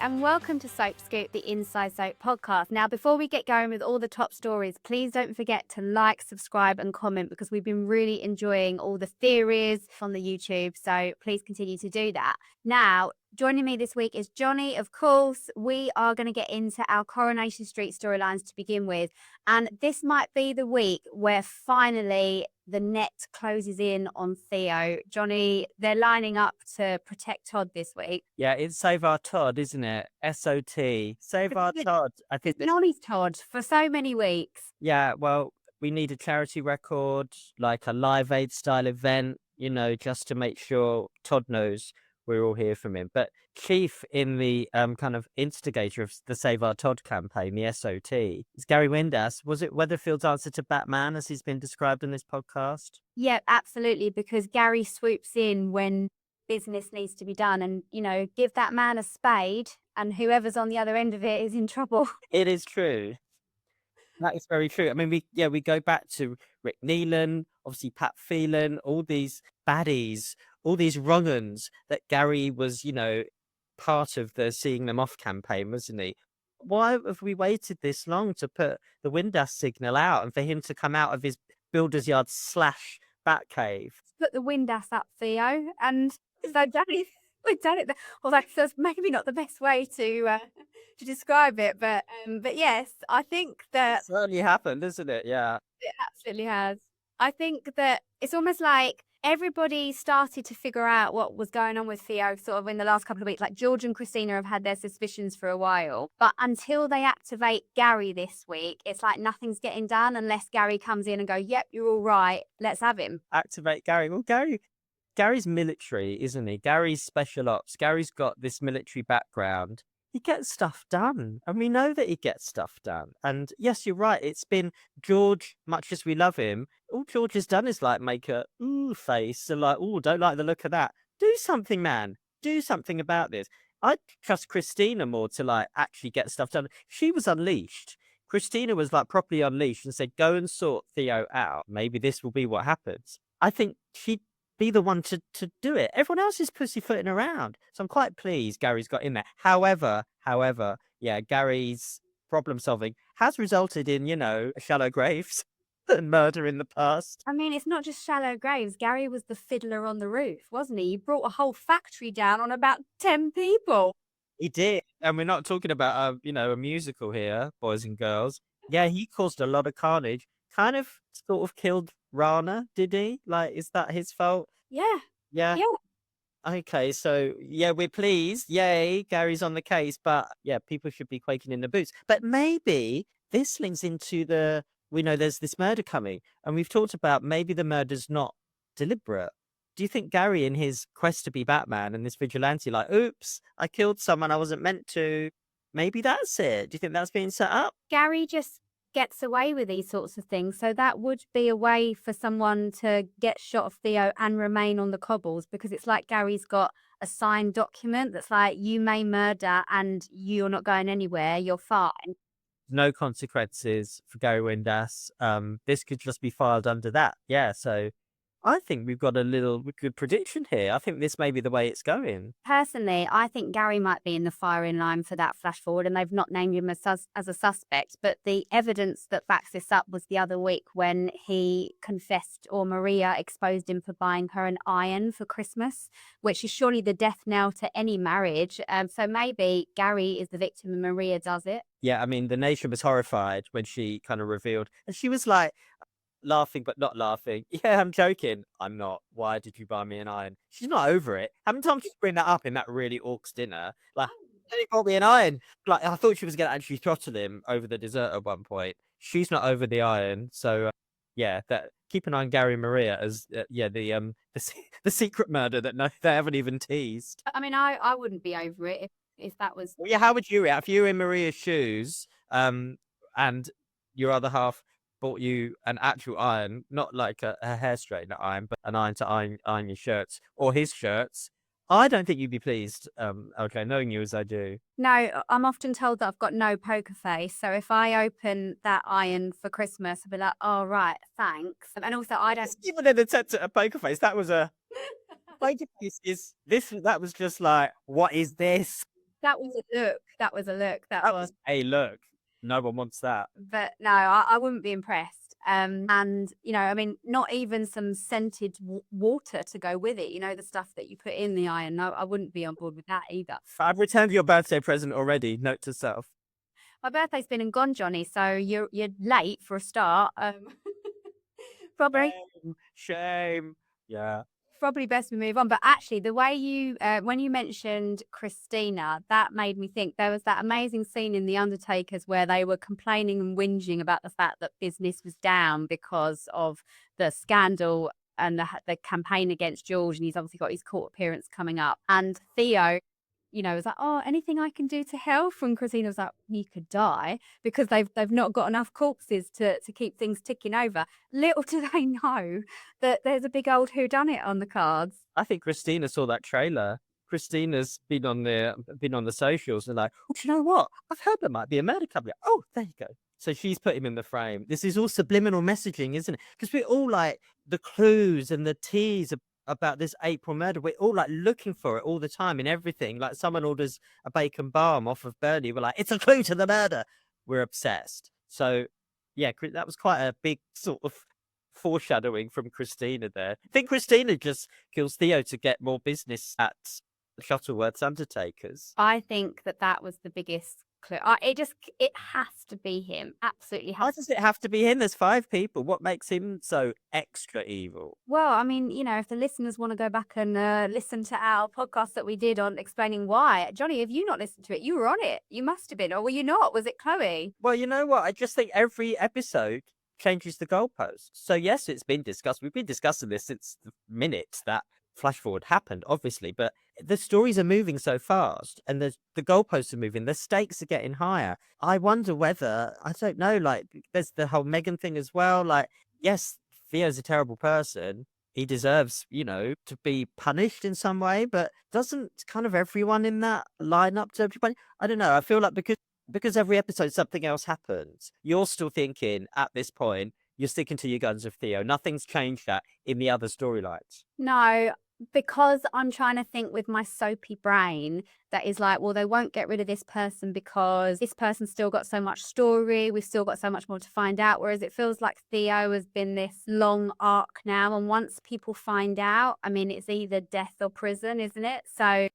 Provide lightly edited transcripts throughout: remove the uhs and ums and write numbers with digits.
and welcome to Soap Scoop, the Inside Soap podcast. Now, before we get going with all the top stories, please don't forget to like, subscribe and comment because we've been really enjoying all the theories on the YouTube. So please continue to do that. Now, joining me this week is Johnny, of course. We are going to get into our Coronation Street storylines to begin with. And this might be the week where finally the net closes in on Theo. Johnny, they're lining up to protect Todd this week. Yeah, it's Save Our Todd, isn't it? SOT. Save Our Todd. I think. It's been on his Todd for so many weeks. Yeah, well, we need a charity record, like a Live Aid style event, just to make sure Todd knows we're all here from him. But chief in the kind of instigator of the Save Our Todd campaign, the SOT, is Gary Windass. Was it Weatherfield's answer to Batman, as he's been described in this podcast? Yeah, absolutely, because Gary swoops in when business needs to be done and, give that man a spade and whoever's on the other end of it is in trouble. It is true. That is very true. I mean, we go back to Rick Neelan, obviously Pat Phelan, all these baddies, all these wrong-uns that Gary was, part of the Seeing Them Off campaign, wasn't he? Why have we waited this long to put the Windass signal out and for him to come out of his builder's yard / Batcave? Put the Windass up, Theo, and so Danny, we've done it. Although that's maybe not the best way to describe it, but yes, I think that It certainly happened, isn't it? Yeah. it absolutely has. I think that it's almost like everybody started to figure out what was going on with Theo sort of in the last couple of weeks. Like George and Christina have had their suspicions for a while, but until they activate Gary this week, it's like nothing's getting done unless Gary comes in and go, yep, you're all right, let's have him. Activate Gary. Well, Gary's military, isn't he? Gary's special ops. Gary's got this military background. He gets stuff done, and we know that he gets stuff done. And yes, you're right. It's been George, much as we love him, all George has done is like make a ooh face and like, ooh, don't like the look of that. Do something, man. Do something about this. I trust Christina more to like actually get stuff done. She was unleashed. Christina was like properly unleashed and said, go and sort Theo out. Maybe this will be what happens. I think she'd be the one to do it. Everyone else is pussyfooting around. So I'm quite pleased Gary's got in there. However, yeah, Gary's problem solving has resulted in, shallow graves and murder in the past. I mean, it's not just shallow graves. Gary was the fiddler on the roof, wasn't he? He brought a whole factory down on about 10 people. He did. And we're not talking about, a musical here, boys and girls. Yeah, he caused a lot of carnage. Kind of sort of killed Rana, did he? Like, is that his fault? Yeah. Yeah. Okay, so yeah, we're pleased. Yay, Gary's on the case, but yeah, people should be quaking in the boots. But maybe this links into we know there's this murder coming, and we've talked about maybe the murder's not deliberate. Do you think Gary, in his quest to be Batman and this vigilante, like, oops, I killed someone I wasn't meant to, maybe that's it? Do you think that's being set up? Gary just gets away with these sorts of things, so that would be a way for someone to get shot of Theo and remain on the cobbles, because it's like Gary's got a signed document that's like, you may murder and you're not going anywhere, you're fine. No consequences for Gary Windass. This could just be filed under that. Yeah, so I think we've got a little good prediction here. I think this may be the way it's going. Personally, I think Gary might be in the firing line for that flash forward, and they've not named him as a suspect. But the evidence that backs this up was the other week when he confessed, or Maria exposed him for buying her an iron for Christmas, which is surely the death knell to any marriage. So maybe Gary is the victim and Maria does it. Yeah, I mean, the nation was horrified when she kind of revealed, and she was like, laughing but not laughing. Yeah, I'm joking. I'm not. Why did you buy me an iron? She's not over it. How many times did you bring that up in that really orcs dinner? Like, he bought me an iron. Like, I thought she was going to actually throttle him over the dessert at one point. She's not over the iron. So, yeah, keep an eye on Gary and Maria as the secret murder that they haven't even teased. I mean, I wouldn't be over it if that was. Well, yeah, how would you react if you were in Maria's shoes, and your other half bought you an actual iron, not like a hair straightener iron, but an iron to iron your shirts or his shirts? I don't think you'd be pleased, okay, knowing you as I do. No, I'm often told that I've got no poker face. So if I open that iron for Christmas, I'll be like, oh, right, thanks. And also, I don't. Even an attempt at a poker face, that was a poker face that was just like, what is this? That was a look. That was a look. That That was. was a look. No one wants that. But no, I wouldn't be impressed. And I mean, not even some scented water to go with it. The stuff that you put in the iron. No, I wouldn't be on board with that either. I've returned your birthday present already. Note to self. My birthday's been and gone, Johnny. So you're late for a start. Probably. Shame. Yeah. Probably best we move on. But actually, the way you, when you mentioned Christina, that made me think there was that amazing scene in The Undertakers where they were complaining and whinging about the fact that business was down because of the scandal and the campaign against George. And he's obviously got his court appearance coming up. And Theo, was like, oh, anything I can do to help? And Christina was like, you could die because they've not got enough corpses to keep things ticking over. Little do they know that there's a big old whodunit on the cards. I think Christina saw that trailer. Christina's been on the socials and like, oh, do you know what? I've heard there might be a murder coming. Oh, there you go. So she's put him in the frame. This is all subliminal messaging, isn't it? Because we're all like the clues and the tease about this April murder. We're all like looking for it all the time in everything. Like someone orders a bacon balm off of Bernie. We're like, it's a clue to the murder. We're obsessed. So yeah, that was quite a big sort of foreshadowing from Christina there. I think Christina just kills Theo to get more business at Shuttleworth's Undertakers. I think that was the biggest clue. It has to be him. Absolutely has. Why does it have to be him? There's 5 people. What makes him so extra evil? Well, I mean, if the listeners want to go back and listen to our podcast that we did on explaining why, Johnny, have you not listened to it? You were on it. You must have been, or were you not? Was it Chloe? Well, you know what? I just think every episode changes the goalpost. So yes, it's been discussed. We've been discussing this since the minute that Flashforward happened, obviously, but the stories are moving so fast and the goalposts are moving, the stakes are getting higher. I wonder whether, I don't know, like there's the whole Meghan thing as well. Like, yes, Theo's a terrible person. He deserves, to be punished in some way, but doesn't kind of everyone in that line up to everybody? I don't know. I feel like because every episode something else happens, you're still thinking at this point, you're sticking to your guns with Theo. Nothing's changed that in the other storylines. No, because I'm trying to think with my soapy brain that is like, well, they won't get rid of this person because this person's still got so much story. We've still got so much more to find out. Whereas it feels like Theo has been this long arc now. And once people find out, I mean, it's either death or prison, isn't it? So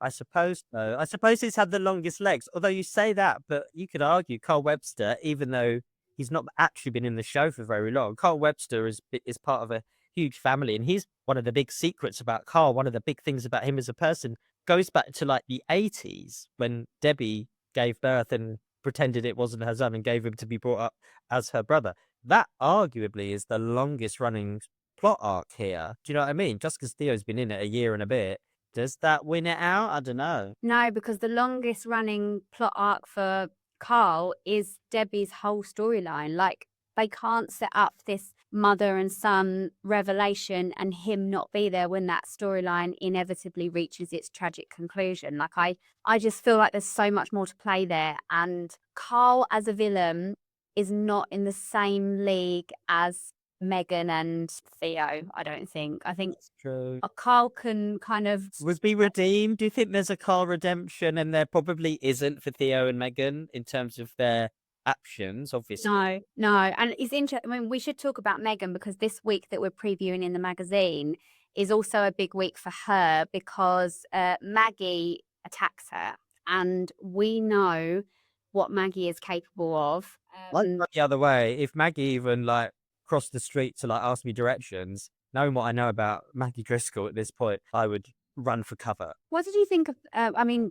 I suppose so. I suppose he's had the longest legs. Although you say that, but you could argue Carl Webster, even though he's not actually been in the show for very long, Carl Webster is part of a huge family, and he's one of the big secrets about Carl. One of the big things about him as a person goes back to like the 80s when Debbie gave birth and pretended it wasn't her son and gave him to be brought up as her brother. That arguably is the longest running plot arc here. Do you know what I mean? Just because Theo's been in it a year and a bit, does that win it out? I don't know. No, because the longest running plot arc for Carl is Debbie's whole storyline. Like, they can't set up this mother and son revelation and him not be there when that storyline inevitably reaches its tragic conclusion. Like, I just feel like there's so much more to play there. And Carl as a villain is not in the same league as Meghan and Theo, I don't think. I think That's true. Carl can kind of... Was be redeemed? Do you think there's a Carl redemption? And there probably isn't for Theo and Meghan in terms of their actions, obviously. No. And it's interesting. I mean, we should talk about Meghan because this week that we're previewing in the magazine is also a big week for her because Maggie attacks her. And we know what Maggie is capable of. The other way, if Maggie even like crossed the street to like ask me directions, knowing what I know about Maggie Driscoll at this point, I would run for cover. What did you think of, I mean,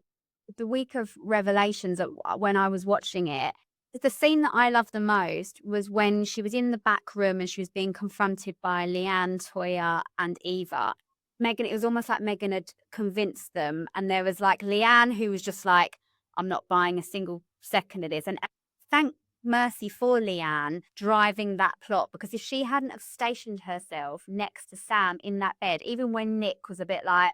the week of revelations when I was watching it? The scene that I loved the most was when she was in the back room and she was being confronted by Leanne, Toya, and Eva. Meghan, it was almost like Meghan had convinced them. And there was like Leanne who was just like, I'm not buying a single second of this. And thank mercy for Leanne driving that plot, because if she hadn't have stationed herself next to Sam in that bed, even when Nick was a bit like,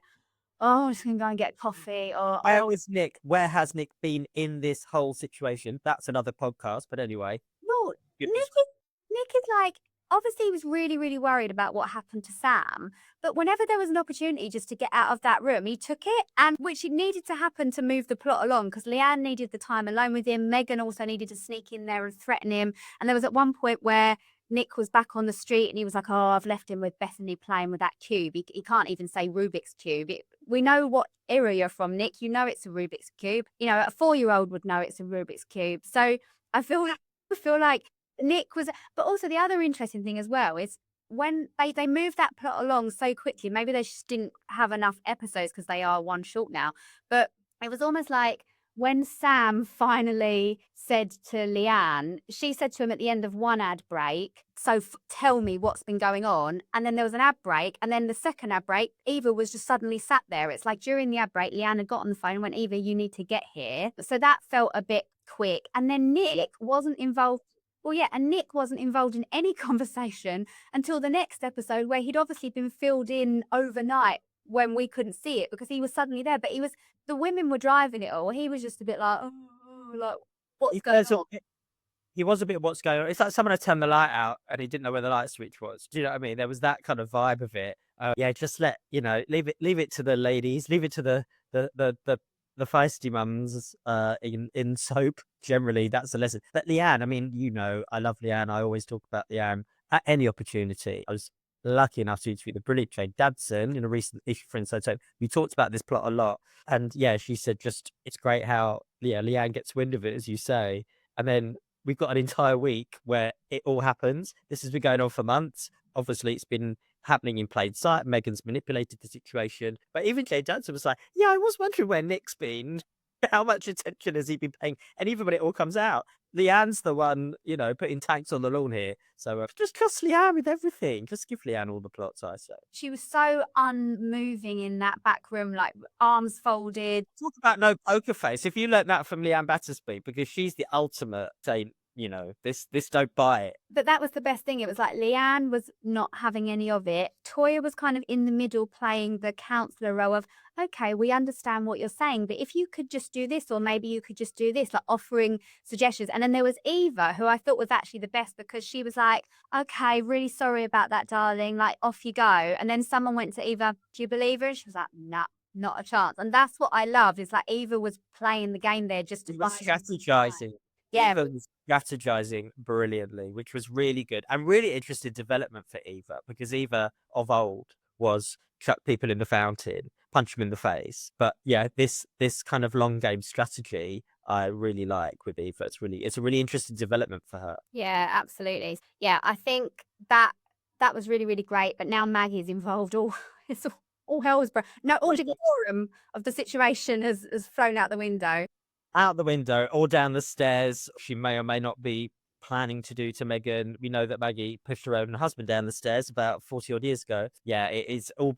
oh, I'm just going to go and get coffee. Or where is Nick? Where has Nick been in this whole situation? That's another podcast. But anyway. No, Nick is like, obviously he was really, really worried about what happened to Sam. But whenever there was an opportunity just to get out of that room, he took it, and which it needed to happen to move the plot along, because Leanne needed the time alone with him. Megan also needed to sneak in there and threaten him. And there was at one point where Nick was back on the street and he was like, oh, I've left him with Bethany playing with that cube. He can't even say Rubik's Cube. We know what era you're from, Nick. You know it's a Rubik's Cube. You know, a 4-year-old would know it's a Rubik's Cube. So I feel like Nick was, but also the other interesting thing as well is when they moved that plot along so quickly, maybe they just didn't have enough episodes because they are one short now, but it was almost like when Sam finally said to Leanne, she said to him at the end of one ad break, so tell me what's been going on. And then there was an ad break. And then the second ad break, Eva was just suddenly sat there. It's like during the ad break, Leanne had got on the phone and went, Eva, you need to get here. So that felt a bit quick. And then Nick wasn't involved. Well, yeah, and Nick wasn't involved in any conversation until the next episode, where he'd obviously been filled in overnight when we couldn't see it because he was suddenly there. But the women were driving it all. He was just a bit like, oh, like, what's going on? He was a bit what's going on. It's like someone had turned the light out and he didn't know where the light switch was. Do you know what I mean? There was that kind of vibe of it. Yeah, just leave it to the ladies, leave it to the feisty mums in soap. Generally, that's the lesson. But Leanne, I mean, I love Leanne. I always talk about Leanne at any opportunity. I was lucky enough to interview the brilliant Jane Dadson in a recent issue for Inside Soap. We talked about this plot a lot. And yeah, she said it's great how Leanne gets wind of it, as you say. And then we've got an entire week where it all happens. This has been going on for months. Obviously, it's been happening in plain sight. Megan's manipulated the situation. But even Jane Dadson was like, yeah, I was wondering where Nick's been. How much attention has he been paying? And even when it all comes out, Leanne's the one, putting tanks on the lawn here. So just trust Leanne with everything. Just give Leanne all the plots, I say. She was so unmoving in that back room, like arms folded. Talk about no poker face. If you learnt that from Leanne Battersby, because she's the ultimate saying, this don't buy it. But that was the best thing. It was like Leanne was not having any of it. Toya was kind of in the middle playing the counselor role of, okay, we understand what you're saying, but if you could just do this, or maybe you could just do this, like offering suggestions. And then there was Eva, who I thought was actually the best, because she was like, okay, really sorry about that, darling, like off you go. And then someone went to Eva, do you believe her? And she was like, nah, not a chance. And that's what I loved, is like Eva was playing the game there just to strategizing. Yeah, Eva was strategizing brilliantly, which was really good and really interesting development for Eva, because Eva of old was chuck people in the fountain, punch them in the face. But yeah, this kind of long game strategy I really like with Eva. It's a really interesting development for her. Yeah, absolutely. Yeah, I think that was really, really great. But now Maggie's involved. It's all hell's all the forum of the situation has flown out the window. Out the window or down the stairs. She may or may not be planning to do to Megan. We know that Maggie pushed her own husband down the stairs about 40 odd years ago. Yeah, it is all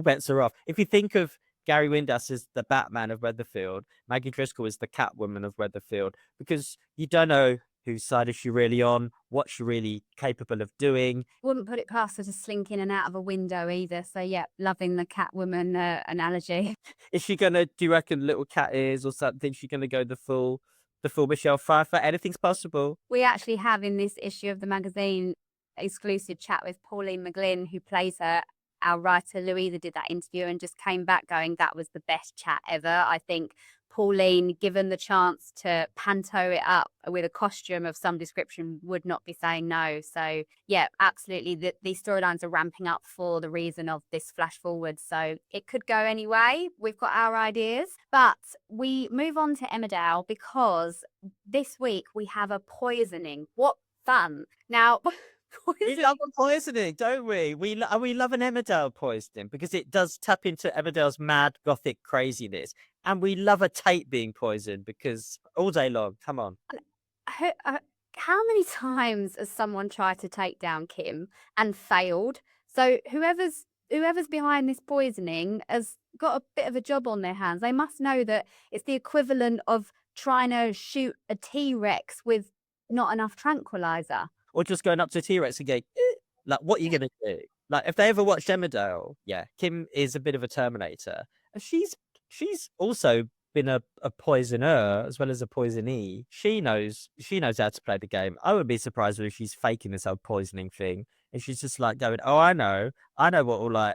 bets are off. If you think of Gary Windass as the Batman of Weatherfield, Maggie Driscoll is the Catwoman of Weatherfield, because you don't know whose side is she really on, what's she really capable of doing. Wouldn't put it past her to slink in and out of a window either. So yeah, loving the Catwoman analogy. Is she gonna, do you reckon, little cat ears or something? Is she gonna go the full Michelle Pfeiffer? Anything's possible. We actually have in this issue of the magazine exclusive chat with Pauline McGlynn, who plays her. Our writer Louisa did that interview and just came back going, that was the best chat ever. I think Pauline, given the chance to panto it up with a costume of some description, would not be saying no. So yeah, absolutely. These storylines are ramping up for the reason of this flash forward. So it could go any way. We've got our ideas, but we move on to Emmerdale, because this week we have a poisoning. What fun. Now, we love a poisoning, don't we? We love an Emmerdale poisoning, because it does tap into Emmerdale's mad gothic craziness. And we love a Tate being poisoned, because all day long, come on. How many times has someone tried to take down Kim and failed? So whoever's behind this poisoning has got a bit of a job on their hands. They must know that it's the equivalent of trying to shoot a T-Rex with not enough tranquilizer. Or just going up to a T-Rex and going, like, what are you going to do? Like, if they ever watched Emmerdale, yeah, Kim is a bit of a Terminator. And she's also been a poisoner as well as a poisonee. She knows how to play the game. I wouldn't be surprised if she's faking this whole poisoning thing. And she's just like going, oh, I know what will like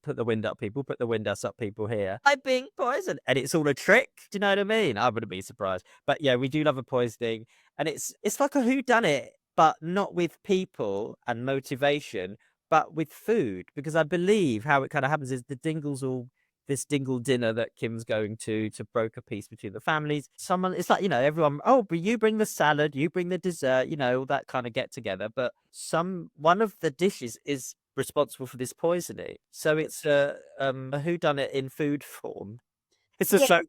put the wind up people, put the Windass up people here. I'm being poisoned. And it's all a trick. Do you know what I mean? I wouldn't be surprised. But yeah, we do love a poisoning. And it's like a whodunit, but not with people and motivation, but with food. Because I believe how it kind of happens is the Dingles all this dingle dinner that Kim's going to broker peace between the families. It's like, everyone, oh, but you bring the salad, you bring the dessert, all that kind of get together. But one of the dishes is responsible for this poisoning. So it's a whodunit in food form. It's a Yeah.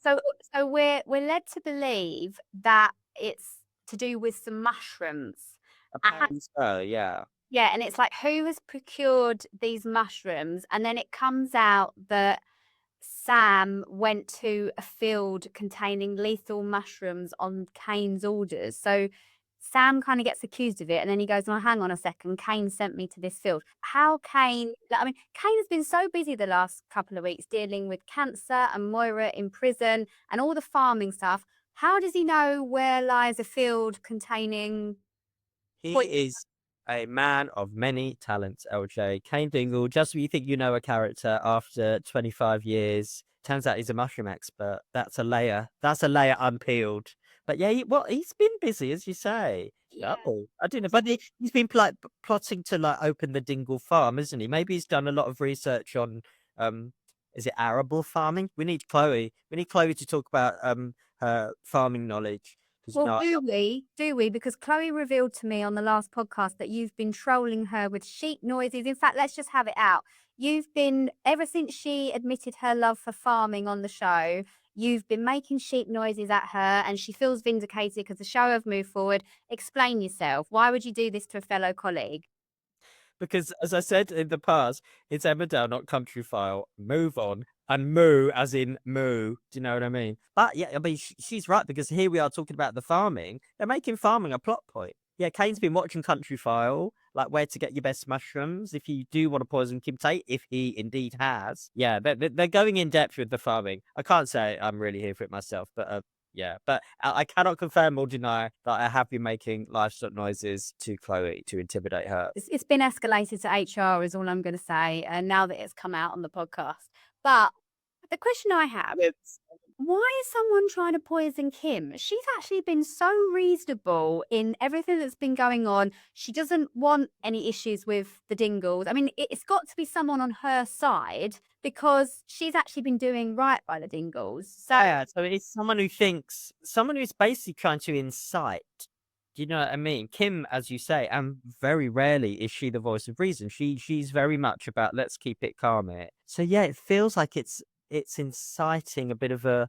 so So we're led to believe that it's to do with some mushrooms. apparently so, yeah. Yeah, and it's like, who has procured these mushrooms? And then it comes out that Sam went to a field containing lethal mushrooms on Kane's orders. So Sam kind of gets accused of it, and then he goes, "Oh, hang on a second, Kane sent me to this field." How Kane? I mean, Kane has been so busy the last couple of weeks dealing with cancer and Moira in prison and all the farming stuff. How does he know where lies a field containing He poison? is a man of many talents, LJ. Kane Dingle, just when you think you know a character after 25 years, turns out he's a mushroom expert. That's a layer. That's a layer unpeeled. But yeah, he's been busy, as you say. Yeah. Oh, I don't know. But he's been plotting to like open the Dingle farm, isn't he? Maybe he's done a lot of research on is it arable farming? We need Chloe. We need Chloe to talk about her farming knowledge. Well, do we? Because Chloe revealed to me on the last podcast that you've been trolling her with sheep noises. In fact, let's just have it out. You've been, ever since she admitted her love for farming on the show, you've been making sheep noises at her, and she feels vindicated because the show have moved forward. Explain yourself. Why would you do this to a fellow colleague? Because, as I said in the past, it's Emmerdale, not Country File. Move on. And moo, as in moo. Do you know what I mean? But yeah, I mean, she's right, because here we are talking about the farming. They're making farming a plot point. Yeah, Kane's been watching Country File, like where to get your best mushrooms if you do want to poison Kim Tate, if he indeed has. Yeah, they're going in depth with the farming. I can't say I'm really here for it myself, but yeah, but I cannot confirm or deny that I have been making livestock noises to Chloe to intimidate her. It's been escalated to HR, is all I'm going to say, and now that it's come out on the podcast. But the question I have, why is someone trying to poison Kim? She's actually been so reasonable in everything that's been going on. She doesn't want any issues with the Dingles. I mean, it's got to be someone on her side because she's actually been doing right by the Dingles. So Yeah, so it's someone who's basically trying to incite. Do you know what I mean? Kim, as you say, and very rarely is she the voice of reason. She's very much about let's keep it calm here. So yeah, it feels like it's inciting a bit of a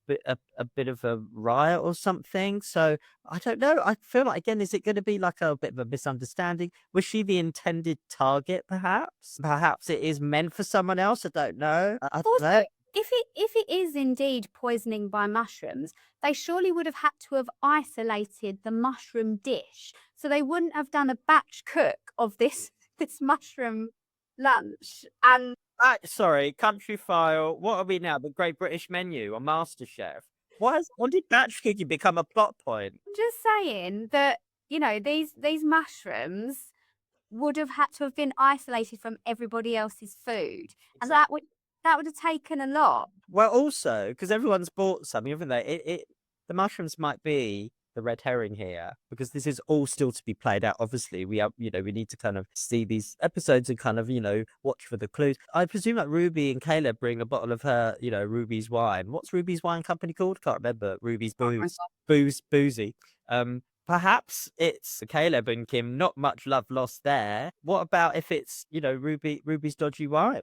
bit of a riot or something. So I don't know. I feel like, again, is it going to be like a bit of a misunderstanding? Was she the intended target? Perhaps it is meant for someone else. I don't know. I don't know. also, if it is indeed poisoning by mushrooms, they surely would have had to have isolated the mushroom dish, so they wouldn't have done a batch cook of this mushroom lunch. And Sorry, Country File. What are we now? The Great British Menu or MasterChef? When did batch cooking become a plot point? I'm just saying that, these mushrooms would have had to have been isolated from everybody else's food, and that would have taken a lot. Well, also because everyone's bought some, haven't they? The mushrooms might be the red herring here, because this is all still to be played out. Obviously, we need to kind of see these episodes and kind of watch for the clues. I presume that Ruby and Caleb bring a bottle of her, Ruby's wine. What's Ruby's wine company called? Can't remember. Ruby's boozy. Perhaps it's Caleb and Kim. Not much love lost there. What about if it's Ruby's dodgy wine?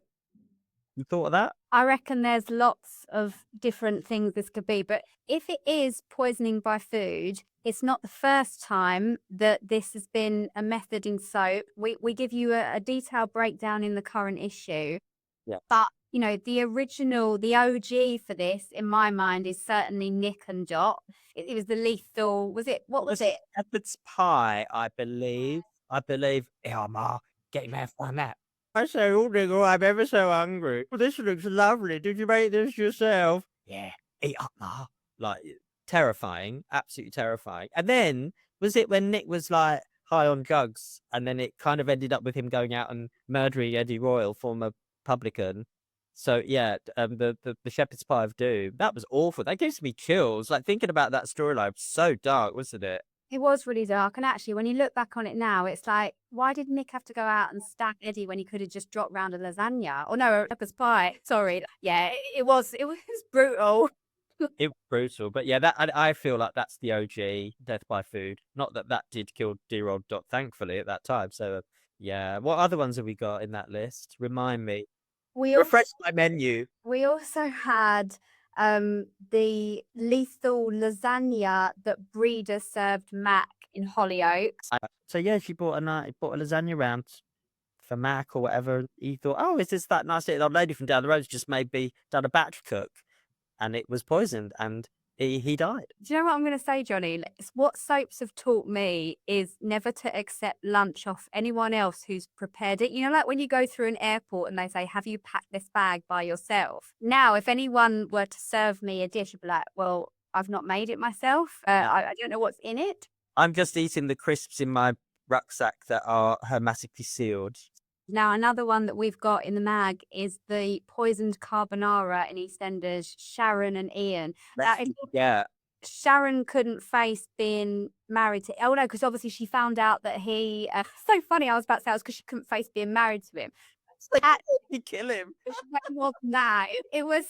You thought of that? I reckon there's lots of different things this could be, but if it is poisoning by food, it's not the first time that this has been a method in soap. We give you a detailed breakdown in the current issue. Yeah. But, the original, the OG for this, in my mind, is certainly Nick and Dot. It was the lethal, what was it? Shepherd's pie, I believe. Oh, Ma, get your mouth on that. I say, oh, Nigel, I'm ever so hungry. Well, this looks lovely. Did you make this yourself? yeah, eat up, Ma. Like, terrifying, absolutely terrifying. And then, was it when Nick was like high on drugs and then it kind of ended up with him going out and murdering Eddie Royal, former publican? So yeah, the Shepherd's Pie of Doom, that was awful. That gives me chills. Like, thinking about that storyline, so dark, wasn't it? It was really dark, and actually, when you look back on it now, it's like, why did Nick have to go out and stab Eddie when he could have just dropped round a lasagna? Or no, a shepherd's pie. Sorry. Yeah, it was brutal. It was brutal, but yeah, that I feel like that's the OG death by food. Not that that did kill dear old Dot, thankfully, at that time. So yeah, what other ones have we got in that list? Remind me. We also, Refresh my menu. we also had the lethal lasagna that Breeder served Mac in Hollyoaks. So yeah, she bought a lasagna round for Mac or whatever. He thought, oh, is this that nice little old lady from down the road who's just maybe done a batch cook, and it was poisoned, and he died. Do you know what I'm going to say, Johnny? It's what soaps have taught me is never to accept lunch off anyone else who's prepared it. You know, like when you go through an airport and they say, have you packed this bag by yourself? Now, if anyone were to serve me a dish, I'd be like, well, I've not made it myself. I don't know what's in it. I'm just eating the crisps in my rucksack that are hermetically sealed. Now, another one that we've got in the mag is the poisoned carbonara in EastEnders, Sharon and Ian. Now, Yeah. Sharon couldn't face being married to. Oh no, because obviously she found out that he. So funny. I was about to say it was because she couldn't face being married to him. You kill him. It was that. It was.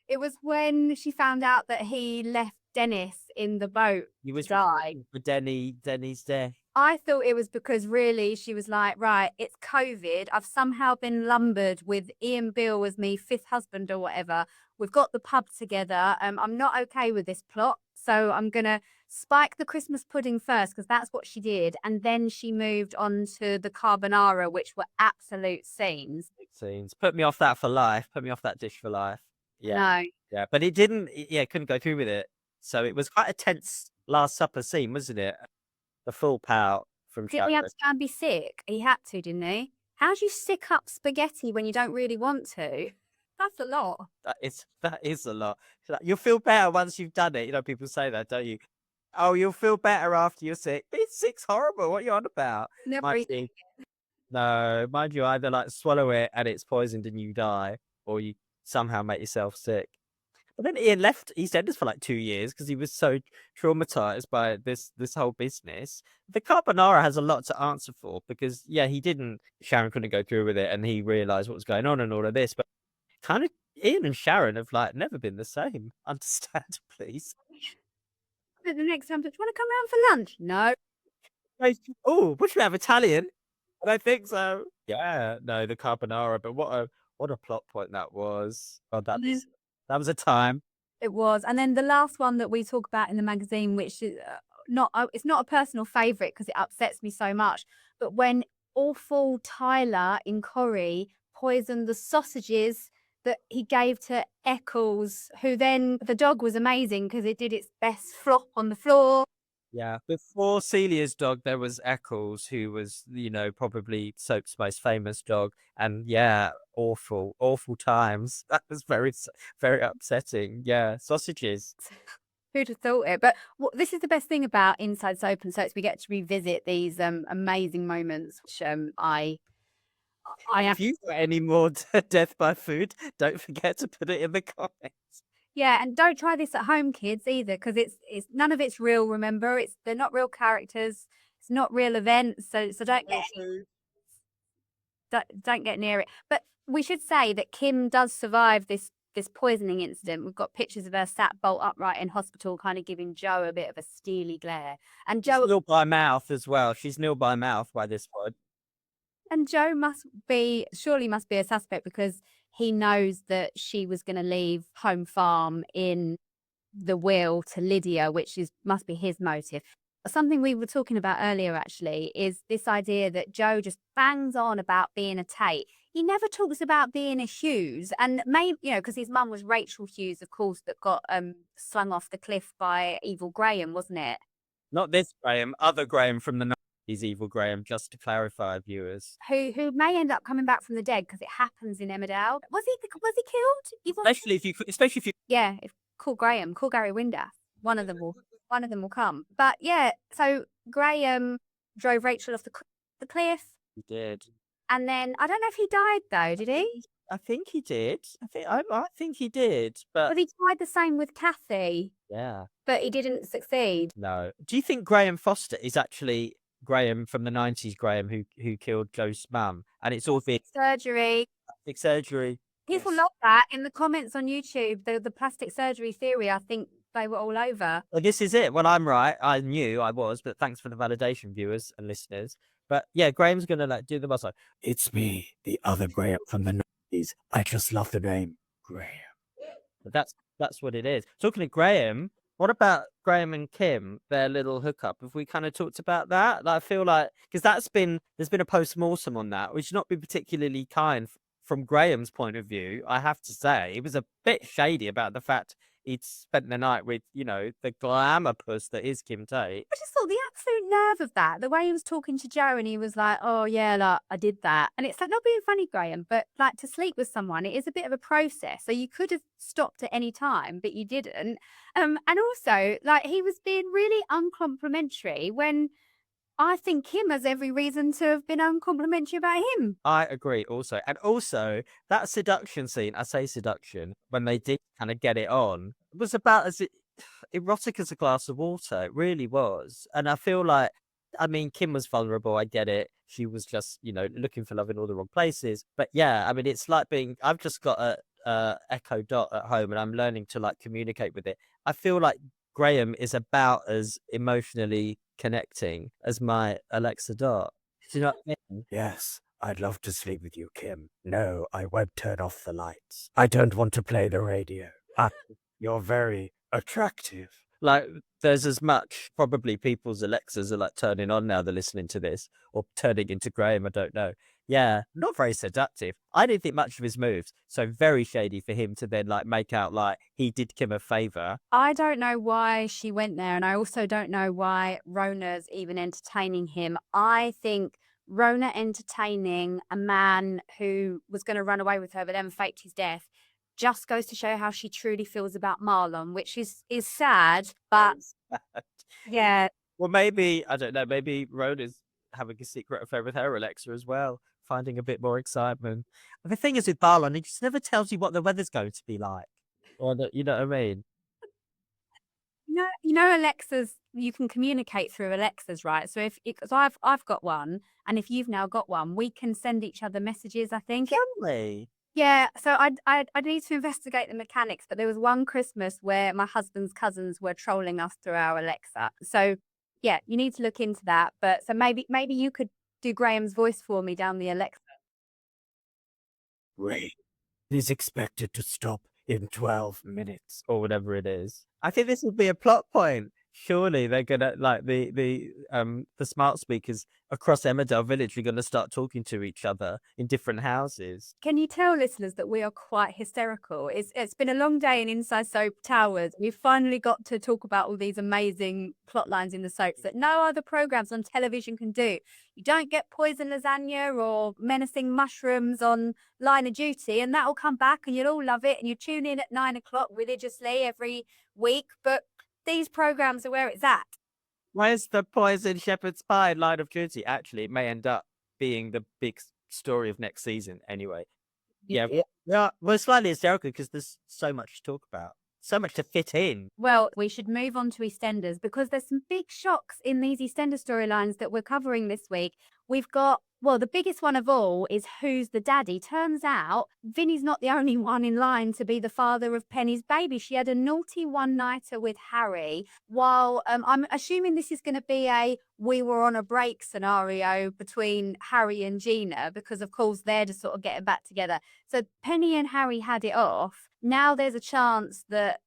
It was when she found out that he left Dennis in the boat. He was die for Denny's death. I thought it was because really she was like, right, it's COVID. I've somehow been lumbered with Ian Beale as me fifth husband or whatever. We've got the pub together. I'm not okay with this plot. So I'm going to spike the Christmas pudding first because that's what she did. And then she moved on to the carbonara, which were absolute scenes. Scenes. Put me off that for life. Put me off that dish for life. Yeah. No. Yeah. But it didn't, yeah, couldn't go through with it. So it was quite a tense Last Supper scene, wasn't it? The full pout from Didn't we have to try and be sick? He had to, didn't he? How do you sick up spaghetti when you don't really want to? That's a lot. That is a lot. You'll feel better once you've done it. You know, people say that, don't you? Oh, you'll feel better after you're sick. Being sick's horrible. What are you on about? No, mind you, either like swallow it and it's poisoned and you die, or you somehow make yourself sick. But then Ian left EastEnders for like 2 years because he was so traumatized by this whole business. The carbonara has a lot to answer for because, yeah, Sharon couldn't go through with it and he realized what was going on and all of this. But kind of Ian and Sharon have like never been the same, understandably. The next time, do you want to come round for lunch? No. Oh, would you have Italian? I don't think so. Yeah, no, the carbonara. But what a plot point that was. God, that was a time. It was. And then the last one that we talk about in the magazine, which is it's not a personal favourite because it upsets me so much, but when awful Tyler in Corrie poisoned the sausages that he gave to Eccles, who then, the dog was amazing because it did its best flop on the floor. Yeah, before Celia's dog, there was Eccles, who was, you know, probably Soap's most famous dog. And yeah, awful times. That was very, very upsetting. Yeah, sausages. Who'd have thought it? But this is the best thing about Inside Soap and Soaps. We get to revisit these amazing moments, which I have. If you've got any more death by food, don't forget to put it in the comments. Yeah, and don't try this at home, kids, either, because it's none of it's real. Remember, they're not real characters. It's not real events, so don't get near it. But we should say that Kim does survive this poisoning incident. We've got pictures of her sat bolt upright in hospital, kind of giving Jo a bit of a steely glare. And Jo, she's nil by mouth as well. She's nil by mouth by this point. And Jo surely must be a suspect because he knows that she was going to leave home farm in the will to Lydia, which must be his motive. Something we were talking about earlier, actually, is this idea that Jo just bangs on about being a Tate. He never talks about being a Hughes, and maybe, you know, because his mum was Rachel Hughes, of course, that got slung off the cliff by evil Graham, wasn't it? Not this Graham, other Graham from the he's evil Graham, just to clarify, viewers. Who may end up coming back from the dead because it happens in Emmerdale. Was he killed? Especially if you Yeah, call Graham, call Gary Windass. One of them will come. But yeah, so Graham drove Rachel off the cliff. He did. And then I don't know if he died though, did he? I think he did. I think he did. But he tried the same with Kathy. Yeah. But he didn't succeed. No. Do you think Graham Foster is actually Graham from the 90s, Graham who killed Joe's mum? And it's all big surgery. Plastic surgery. People love that in the comments on YouTube. The plastic surgery theory, I think they were all over. Well, this is it. Well, I'm right. I knew I was, but thanks for the validation, viewers and listeners. But yeah, Graham's gonna do the boss. It's me, the other Graham from the 90s. I just love the name Graham. But that's what it is. Talking to Graham, what about Graham and Kim, their little hookup? Have we kind of talked about that? Like, I feel like, because there's been a post-mortem on that, which not be particularly kind from Graham's point of view, I have to say. It was a bit shady about the fact he'd spent the night with, the glamour puss that is Kim Tate. I just thought the absolute nerve of that, the way he was talking to Joe and he was like, oh yeah, like I did that. And it's like, not being funny, Graham, but like to sleep with someone, it is a bit of a process. So you could have stopped at any time, but you didn't. And also, like, he was being really uncomplimentary when I think Kim has every reason to have been uncomplimentary about him. I agree also. And also, that seduction scene, I say seduction, when they did kind of get it on, was about as erotic as a glass of water. It really was. And I feel like, I mean, Kim was vulnerable. I get it. She was just, looking for love in all the wrong places. But yeah, I mean, it's like I've just got a Echo Dot at home and I'm learning to like communicate with it. I feel like Graham is about as emotionally connecting as my Alexa Dot. Do you know what I mean? Yes, I'd love to sleep with you, Kim. No, I won't turn off the lights. I don't want to play the radio. You're very attractive. Like, there's as much, probably people's Alexas are like turning on now they're listening to this, or turning into Graham, I don't know. Yeah, not very seductive. I didn't think much of his moves, so very shady for him to then like make out like he did Kim a favour. I don't know why she went there, and I also don't know why Rona's even entertaining him. I think Rona entertaining a man who was going to run away with her but then faked his death just goes to show how she truly feels about Marlon, which is sad, but yeah. Well, maybe, I don't know, maybe Rona's having a secret affair with her Alexa as well, finding a bit more excitement. And the thing is with Marlon, he just never tells you what the weather's going to be like. Or you know what I mean? Alexas, you can communicate through Alexas, right? So because I've got one, and if you've now got one, we can send each other messages, I think. Can we? Yeah, so I need to investigate the mechanics, but there was one Christmas where my husband's cousins were trolling us through our Alexa. So yeah, you need to look into that. But so maybe you could do Graham's voice for me down the Alexa. Ray is expected to stop in 12 minutes. Or whatever it is. I think this would be a plot point. Surely they're gonna like the smart speakers across Emmerdale Village are gonna start talking to each other in different houses. Can you tell listeners that we are quite hysterical? It's been a long day in Inside Soap Towers. We've finally got to talk about all these amazing plot lines in the soaps that no other programs on television can do. You don't get poison lasagna or menacing mushrooms on Line of Duty, and that'll come back and you'll all love it, and you tune in at 9 o'clock religiously every week. But these programs are where it's at. Where's the poison shepherd's pie in Line of Duty? Actually, it may end up being the big story of next season anyway. Yeah. Well, slightly hysterical because there's so much to talk about. So much to fit in. Well, we should move on to EastEnders because there's some big shocks in these EastEnders storylines that we're covering this week. We've got, well, the biggest one of all is who's the daddy. Turns out Vinny's not the only one in line to be the father of Penny's baby. She had a naughty one-nighter with Harry. While I'm assuming this is going to be a we were on a break scenario between Harry and Gina because, of course, they're just sort of getting back together. So Penny and Harry had it off. Now there's a chance that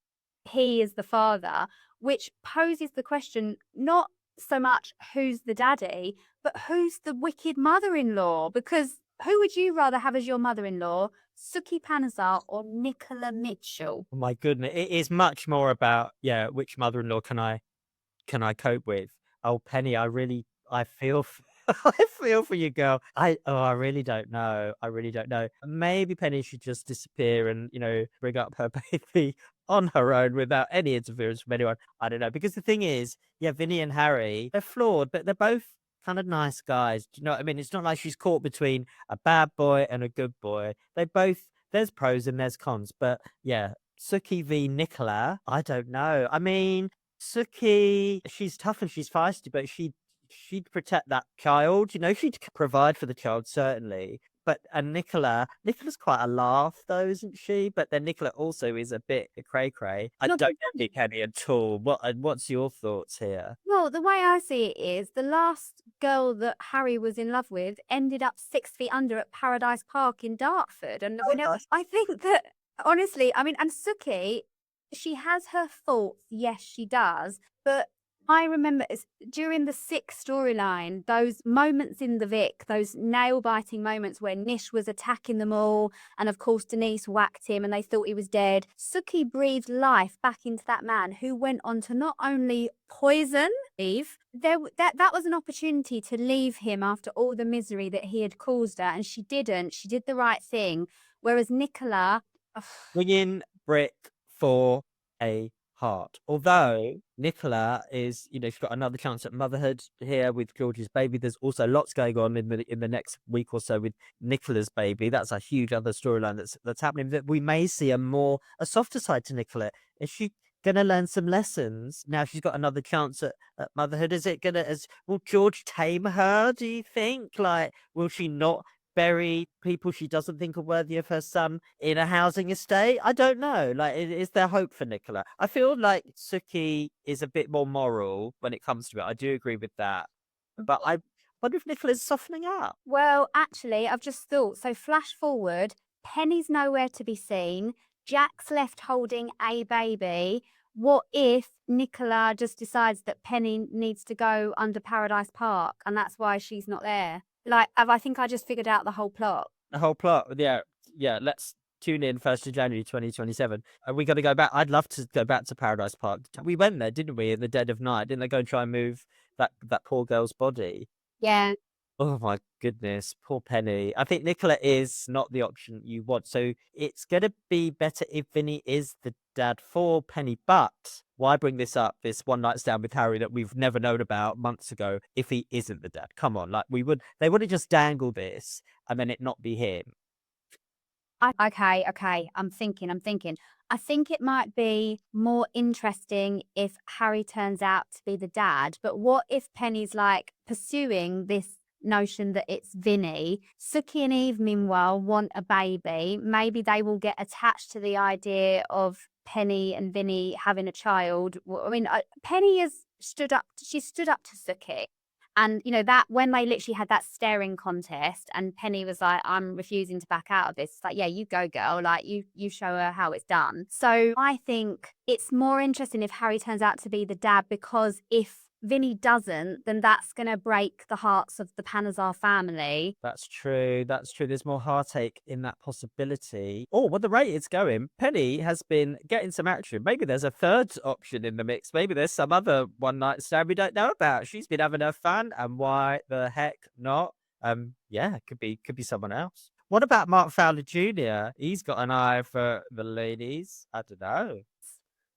he is the father, which poses the question not so much who's the daddy, but who's the wicked mother-in-law? Because who would you rather have as your mother-in-law, Suki Panazar or Nicola Mitchell? Oh my goodness, it is much more about which mother-in-law can I cope with? Oh, Penny, I really I feel I feel for you, girl. I really don't know. I really don't know. Maybe Penny should just disappear and, bring up her baby on her own without any interference from anyone. I don't know. Because the thing is, yeah, Vinny and Harry, they're flawed, but they're both kind of nice guys. Do you know what I mean? It's not like she's caught between a bad boy and a good boy. There's pros and there's cons. But yeah, Suki v Nicola, I don't know. I mean, Suki, she's tough and she's feisty, but she'd protect that child. She'd provide for the child, certainly. But Nicola's quite a laugh, though, isn't she? But then Nicola also is a bit cray-cray. I Not don't the get Penny at all. What's your thoughts here? Well, the way I see it is the last girl that Harry was in love with ended up 6 feet under at Paradise Park in Dartford. And Oh, nice. I think that, honestly, I mean, and Suki, she has her faults. Yes, she does. But I remember during the 6 storyline, those moments in the Vic, those nail-biting moments where Nish was attacking them all, and of course Denise whacked him and they thought he was dead. Suki breathed life back into that man who went on to not only poison Eve, that was an opportunity to leave him after all the misery that he had caused her, and she didn't. She did the right thing. Whereas Nicola, Swinging brick for a heart. Although Nicola is, she's got another chance at motherhood here with George's baby. There's also lots going on in the next week or so with Nicola's baby. That's a huge other storyline that's happening. That we may see a softer side to Nicola. Is she gonna learn some lessons now? She's got another chance at motherhood. Will George tame her? Do you think? Like, will she not bury people she doesn't think are worthy of her son in a housing estate? I don't know. Like, is there hope for Nicola? I feel like Suki is a bit more moral when it comes to it. I do agree with that. But I wonder if Nicola's softening up. well, actually, I've just thought. So flash forward, Penny's nowhere to be seen. Jack's left holding a baby. What if Nicola just decides that Penny needs to go under Paradise Park and that's why she's not there? Like, I think I just figured out the whole plot. The whole plot. Yeah. Let's tune in 1st of January 2027. Are we going to go back? I'd love to go back to Paradise Park. We went there, didn't we, in the dead of night? Didn't they go and try and move that poor girl's body? Yeah. Oh my goodness, poor Penny. I think Nicola is not the option you want. So it's going to be better if Vinny is the dad for Penny. But why bring this up, this one night stand with Harry that we've never known about months ago, if he isn't the dad? Come on, like they would have just dangled this and then it not be him. Okay. I'm thinking. I think it might be more interesting if Harry turns out to be the dad. But what if Penny's like pursuing this notion that it's Vinny? Suki and Eve, meanwhile, want a baby. Maybe they will get attached to the idea of Penny and Vinny having a child. I mean, Penny has stood up to Suki. And, that when they literally had that staring contest and Penny was like, I'm refusing to back out of this. It's like, yeah, you go, girl. Like, you show her how it's done. So I think it's more interesting if Harry turns out to be the dad, because if Vinny doesn't, then that's going to break the hearts of the Panazar family. That's true. There's more heartache in that possibility. Oh, well, the rate it's going, Penny has been getting some action. Maybe there's a third option in the mix. Maybe there's some other one night stand we don't know about. She's been having her fun, and why the heck not? Yeah, could be someone else. What about Mark Fowler Jr.? He's got an eye for the ladies. I don't know.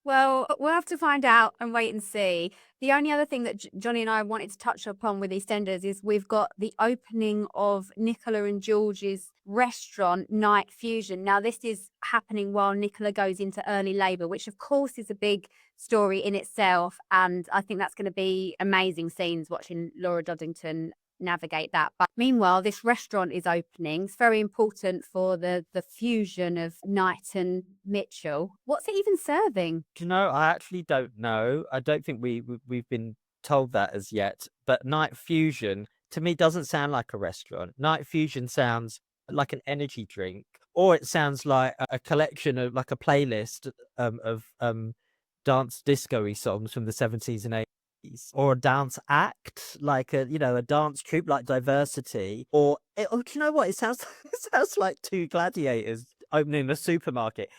Well, we'll have to find out and wait and see. The only other thing that Johnny and I wanted to touch upon with EastEnders is we've got the opening of Nicola and George's restaurant, Night Fusion. Now, this is happening while Nicola goes into early labour, which of course is a big story in itself. And I think that's going to be amazing scenes watching Laura Doddington navigate that. But meanwhile, this restaurant is opening. It's very important for the fusion of Knight and Mitchell. What's it even serving? Do you know, I actually don't know. I don't think we've been told that as yet. But Night Fusion, to me, doesn't sound like a restaurant. Night Fusion sounds like an energy drink, or it sounds like a collection of, like, a playlist of dance disco-y songs from the 70s and 80s. Or a dance act, like a dance troupe like Diversity, or do you know what? It sounds like two gladiators opening a supermarket.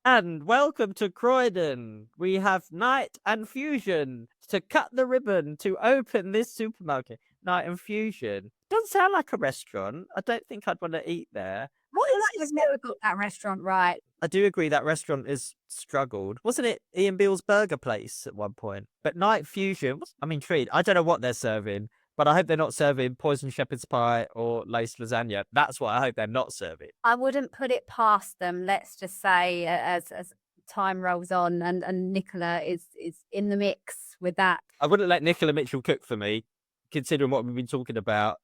And welcome to Croydon. We have Night and Fusion to cut the ribbon to open this supermarket. Night and Fusion. Doesn't sound like a restaurant. I don't think I'd want to eat there. What is I've never got that restaurant right. I do agree that restaurant is struggled. Wasn't it Ian Beale's burger place at one point? But Night Fusion, I'm intrigued. I don't know what they're serving, but I hope they're not serving poison shepherd's pie or lace lasagna. That's what I hope they're not serving. I wouldn't put it past them, let's just say, as time rolls on and Nicola is in the mix with that. I wouldn't let Nicola Mitchell cook for me, considering what we've been talking about.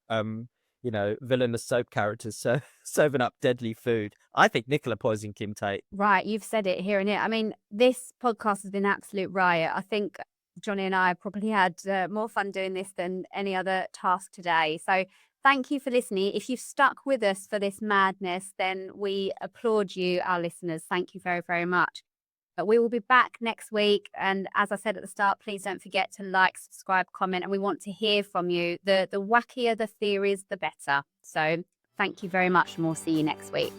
Villainous soap characters serving up deadly food. I think Nicola poisoned Kim Tate. Right, you've said it here and here. I mean, this podcast has been an absolute riot. I think Johnny and I probably had more fun doing this than any other task today. So thank you for listening. If you've stuck with us for this madness, then we applaud you, our listeners. Thank you very, very much. But we will be back next week. And as I said at the start, please don't forget to like, subscribe, comment. And we want to hear from you. The wackier the theories, the better. So thank you very much and we'll see you next week.